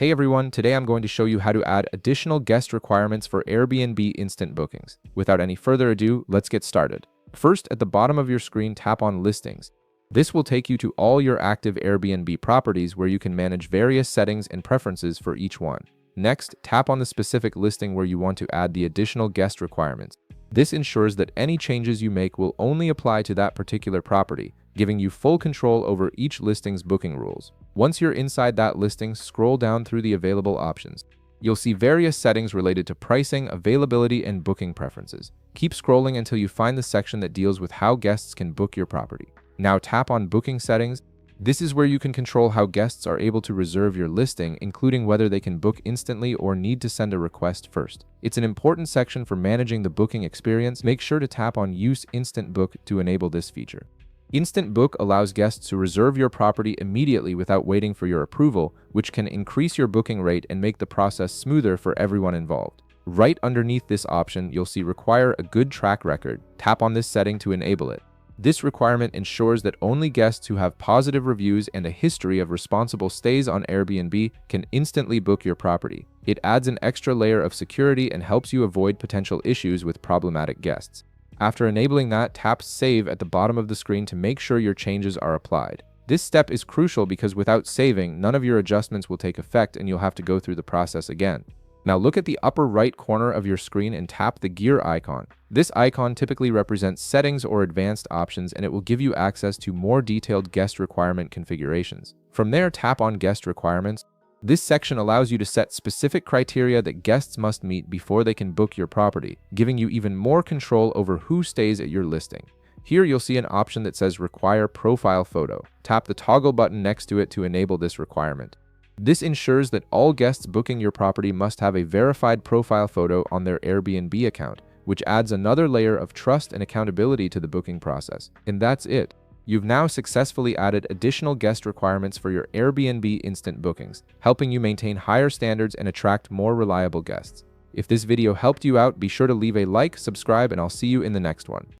Hey everyone, today I'm going to show you how to add additional guest requirements for Airbnb instant bookings. Without any further ado, let's get started. First, at the bottom of your screen, tap on Listings. This will take you to all your active Airbnb properties where you can manage various settings and preferences for each one. Next, tap on the specific listing where you want to add the additional guest requirements. This ensures that any changes you make will only apply to that particular property, giving you full control over each listing's booking rules. Once you're inside that listing, scroll down through the available options. You'll see various settings related to pricing, availability, and booking preferences. Keep scrolling until you find the section that deals with how guests can book your property. Now tap on Booking Settings. This is where you can control how guests are able to reserve your listing, including whether they can book instantly or need to send a request first. It's an important section for managing the booking experience. Make sure to tap on Use Instant Book to enable this feature. Instant Book allows guests to reserve your property immediately without waiting for your approval, which can increase your booking rate and make the process smoother for everyone involved. Right underneath this option, you'll see Require a good track record. Tap on this setting to enable it. This requirement ensures that only guests who have positive reviews and a history of responsible stays on Airbnb can instantly book your property. It adds an extra layer of security and helps you avoid potential issues with problematic guests. After enabling that, tap Save at the bottom of the screen to make sure your changes are applied. This step is crucial because without saving, none of your adjustments will take effect and you'll have to go through the process again. Now look at the upper right corner of your screen and tap the gear icon. This icon typically represents settings or advanced options, and it will give you access to more detailed guest requirement configurations. From there, tap on Guest Requirements. This section allows you to set specific criteria that guests must meet before they can book your property, giving you even more control over who stays at your listing. Here you'll see an option that says Require Profile Photo. Tap the toggle button next to it to enable this requirement. This ensures that all guests booking your property must have a verified profile photo on their Airbnb account, which adds another layer of trust and accountability to the booking process. And that's it. You've now successfully added additional guest requirements for your Airbnb instant bookings, helping you maintain higher standards and attract more reliable guests. If this video helped you out, be sure to leave a like, subscribe, and I'll see you in the next one.